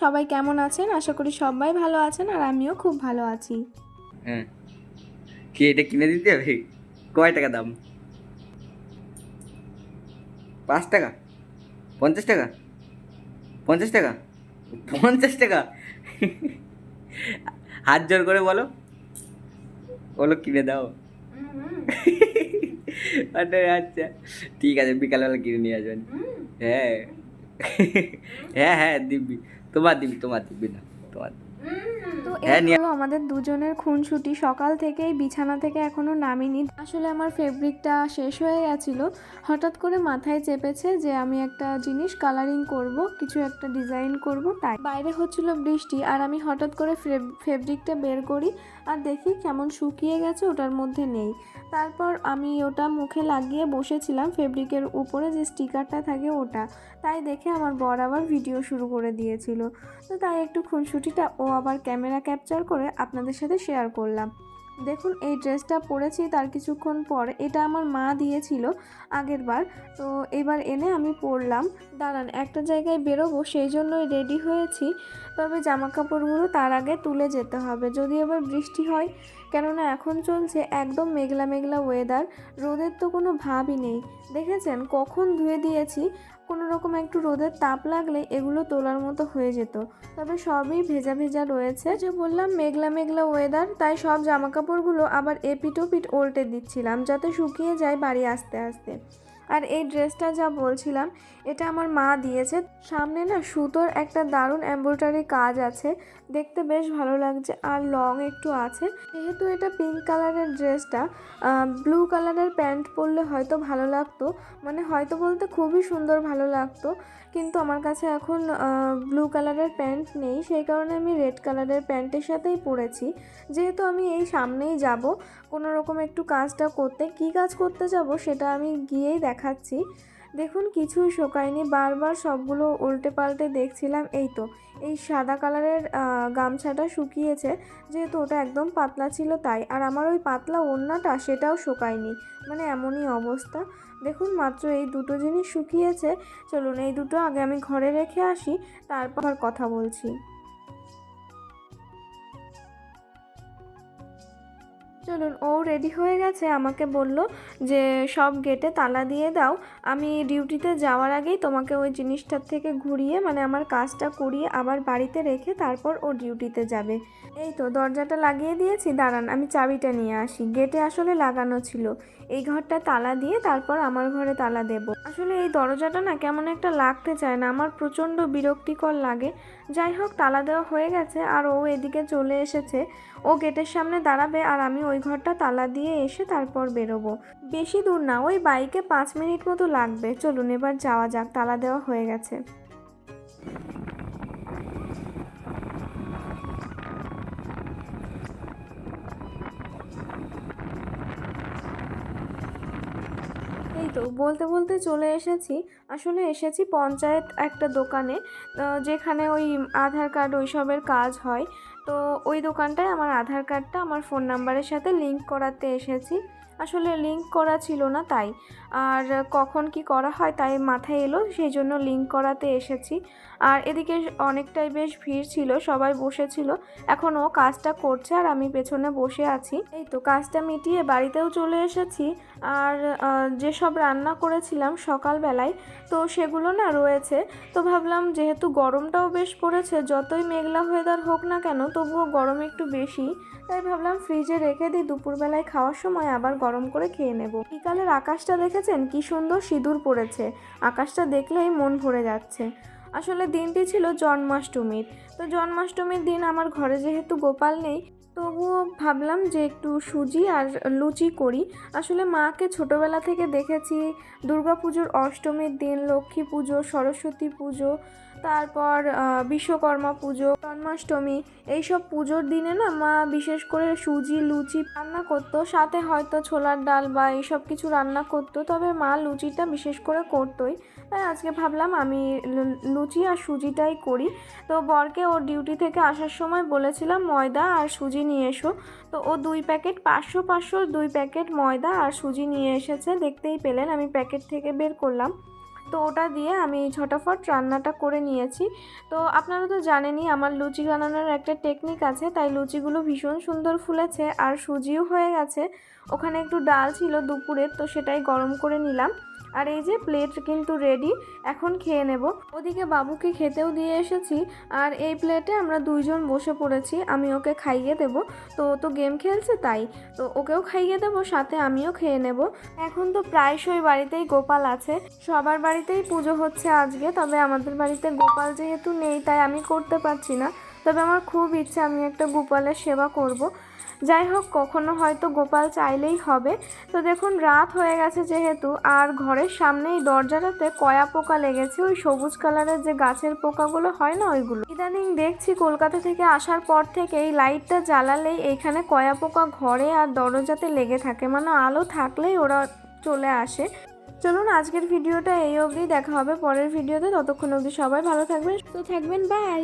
সবাই কেমন আছেন? আশা করি সবাই ভালো আছেন আর আমিও খুব ভালো আছি। হ্যাঁ, কি এটা কিনে দিতে হবে? কয় টাকা দাম? 5 টাকা? 50 টাকা? 50 টাকা? 50 টাকা? হাত জোর করে বলো, বলো কিনে দাও। আরে আচ্ছা, ঠিক আছে, বিকালবেলা কিনে নিয়ে আসবেন। হ্যাঁ। হ্যাঁ হ্যাঁ, দিবি। তোমার দিবি না, তোমার। তো এই হ্যাঁ, নিয়ে। হলো আমাদের দুজনের খুনসুটি। সকাল থেকেই বিছানা থেকে এখনও নামিনি। আসলে আমার ফেব্রিকটা শেষ হয়ে গেছিলো। হঠাৎ করে মাথায় চেপেছে যে আমি একটা জিনিস কালারিং করব, কিছু একটা ডিজাইন করব, তাই বাইরে হচ্ছিল বৃষ্টি আর আমি হঠাৎ করে ফেব্রিকটা বের করি আর দেখি কেমন শুকিয়ে গেছে, ওটার মধ্যে নেই। তারপর আমি ওটা মুখে লাগিয়ে বসেছিলাম, ফেব্রিকের উপরে যে স্টিকারটা থাকে ওটা। তাই দেখে আমার বর আবার ভিডিও শুরু করে দিয়েছিল। তো তাই একটু খুনসুটিটা ও আবার ক্যামেরা ক্যাপচার করে আপনাদের সাথে শেয়ার করলাম। দেখুন এই ড্রেসটা পরেছি তার কিছুক্ষণ পর, এটা আমার মা দিয়েছিল আগের বার, তো এবার এনে আমি পরলাম। দাঁড়ান, একটা জায়গায় বেরোবো সেই জন্যই রেডি হয়েছি, তবে জামা কাপড়গুলো তার আগে তুলে যেতে হবে যদি আবার বৃষ্টি হয়, কেননা এখন চলছে একদম মেঘলা মেঘলা ওয়েদার, রোদের তো কোনো ভাবই নেই। দেখেছেন কখন ধুয়ে দিয়েছি, কোনো রকম একটু রোদের তাপ লাগলে এগুলো তোলার মতো হয়ে যেত, তবে সবই ভেজা ভেজা রয়েছে। যে বললাম মেঘলা মেঘলা ওয়েদার, তাই সব জামাকাপড়গুলো আবার এপিট ওপিট উল্টে দিচ্ছিলাম যাতে শুকিয়ে যায় বাড়ি আসতে আসতে। আর এই ড্রেসটা যা বলছিলাম, এটা আমার মা দিয়েছে। সামনে না সুতোর একটা দারুণ এমব্রয়ডারি কাজ আছে, দেখতে বেশ ভালো লাগছে আর লং একটু আছে। যেহেতু এটা পিঙ্ক কালারের ড্রেসটা, ব্লু কালারের প্যান্ট পরলে হয়তো ভালো লাগতো, মানে হয়তো বলতে খুবই সুন্দর ভালো লাগতো, কিন্তু আমার কাছে এখন ব্লু কালারের প্যান্ট নেই, সেই কারণে আমি রেড কালারের প্যান্টের সাথেই পরেছি। যেহেতু আমি এই সামনেই যাব কোনো রকম একটু কাজটা করতে, কি কাজ করতে যাব সেটা আমি গিয়েই দেখাচ্ছি। দেখুন কিছুই শোকায়নি, বারবার সবগুলো উল্টে পাল্টে দেখছিলাম। এই তো এই সাদা কালারের গামছাটা শুকিয়েছে, যেহেতু ওটা একদম পাতলা ছিল তাই, আর আমার ওই পাতলা ওড়নাটা সেটাও শোকায়নি, মানে এমনই অবস্থা। দেখুন মাত্র এই দুটো জিনিস শুকিয়েছে। চলুন এই দুটো আগে আমি ঘরে রেখে আসি, তারপর কথা বলছি। চলুন, ও রেডি হয়ে গেছে, আমাকে বলল যে সব গেটে তালা দিয়ে দাও, আমি ডিউটিতে যাওয়ার আগেই তোমাকে ওই জিনিসটার থেকে ঘুরিয়ে, মানে আমার কাজটা করিয়ে আবার বাড়িতে রেখে তারপর ও ডিউটিতে যাবে। এই তো দরজাটা লাগিয়ে দিয়েছি, দাঁড়ান আমি চাবিটা নিয়ে আসি। গেটে আসলে লাগানো ছিল, এই ঘরটা তালা দিয়ে তারপর আমার ঘরে তালা দেব। আসলে এই দরজাটা না কেমন একটা লাগতে চায় না, আমার প্রচণ্ড বিরক্তিকর লাগে। যাই হোক, তালা দেওয়া হয়ে গেছে আর ও এদিকে চলে এসেছে। ও গেটের সামনে দাঁড়াবে আর আমি ওই ঘরটা তালা দিয়ে এসে তারপর বেরোবো। বেশি দূর না, ওই বাইকে 5 মিনিট মতো লাগবে। চলুন এবার যাওয়া যাক, তালা দেওয়া হয়ে গেছে। এই তো বলতে বলতে চলে এসেছি। আসলে এসেছি পঞ্চায়েত একটা দোকানে, যেখানে ওই আধার কার্ড ওইসবের কাজ হয়। তো ওই দোকানটায় আমার আধার কার্ডটা আমার ফোন নাম্বারের সাথে লিংক করাতে এসেছি। আসলে লিংক করা ছিল না তাই, আর কখন কি করা হয় তাই মাথায় এলো, সেই জন্য লিংক করাতে এসেছি। আর এদিকে অনেকটাই বেশ ভিড় ছিল, সবাই বসেছিল। এখন ও কাজটা করছে আর আমি পেছনে বসে আছি। এই তো কাজটা মিটিয়ে বাড়িতেও চলে এসেছি। আর যেসব রান্না করেছিলাম সকালবেলায়, তো সেগুলো না রয়েছে। তো ভাবলাম যেহেতু গরমটাও বেশ পড়েছে, যতই মেঘলা ওয়েদার হোক না কেন তবুও গরম একটু বেশি, তাই ভাবলাম ফ্রিজে রেখে দিই, দুপুরবেলায় খাওয়ার সময় আবার গরম করে খেয়ে নেব। বিকালের আকাশটা দেখেছেন কি সুন্দর সিঁদুর পড়েছে, আকাশটা দেখলেই মন ভরে যাচ্ছে। আসলে দিনটি ছিল জন্মাষ্টমীর। তো জন্মাষ্টমীর দিন আমার ঘরে যেহেতু গোপাল নেই, তবুও ভাবলাম যে একটু সুজি আর লুচি করি। আসলে মাকে ছোটোবেলা থেকে দেখেছি দুর্গাপুজোর অষ্টমীর দিন, লক্ষ্মী পুজো, সরস্বতী পুজো, তারপর বিশ্বকর্মা পুজো, জন্মাষ্টমী, এইসব পুজোর দিনে না মা বিশেষ করে সুজি লুচি রান্না করতো, সাথে হয়তো ছোলার ডাল বা এইসব কিছু রান্না করতো, তবে মা লুচিটা বিশেষ করে করতোই। তাই আজকে ভাবলাম আমি লুচি আর সুজিটাই করি। তো বরকে ওর ডিউটি থেকে আসার সময় বলেছিলাম ময়দা আর সুজি নিয়ে এসো, তো ও 2 প্যাকেট 500 2 প্যাকেট ময়দা আর সুজি নিয়ে এসেছে, দেখতেই পেলেন আমি প্যাকেট থেকে বের করলাম। তো ওটা দিয়ে আমি ঝটাফট রান্নাটা করে নিয়েছি। তো আপনারা তো জানেনই আমার লুচি বানানোর একটা টেকনিক আছে, তাই লুচিগুলো ভীষণ সুন্দর ফুলেছে আর সুজিও হয়ে গেছে। ওখানে একটু ডাল ছিল দুপুরের, তো সেটাই গরম করে নিলাম। আর এই যে প্লেট কিন্তু রেডি, এখন খেয়ে নেব। ওদিকে বাবুকে খেতেও দিয়ে এসেছি, আর এই প্লেটে আমরা দুইজন বসে পড়েছি। আমি ওকে খাইয়ে দেব, তো ও তো গেম খেলছে তাই, তো ওকেও খাইয়ে দেব, সাথে আমিও খেয়ে নেব। এখন তো প্রায়শই বাড়িতেই গোপাল আছে, সবার বাড়িতেই পুজো হচ্ছে আজকে, তবে আমাদের বাড়িতে গোপাল যেহেতু নেই তাই আমি করতে পারছি না। তবে আমার খুব ইচ্ছে আমি একটা গোপালের সেবা করব। যাই হোক, কখনো হয়তো গোপাল চাইলেই হবে। তো দেখুন রাত হয়ে গেছে যেহেতু, আর ঘরের সামনেই দরজাটাতে কয়া পোকা লেগেছে, ওই সবুজ কালারের যে গাছের পোকাগুলো হয় না ওইগুলো। ইদানিং দেখছি কলকাতা থেকে আসার পর থেকে এই লাইটটা জ্বালালেই এইখানে কয়া পোকা ঘরে আর দরজাতে লেগে থাকে, মানে আলো থাকলেই ওরা চলে আসে। চলুন আজকের ভিডিওটা এই অবধি, দেখা হবে পরের ভিডিওতে। ততক্ষণ অবধি সবাই ভালো থাকবেন, সুস্থ থাকবেন, বাই।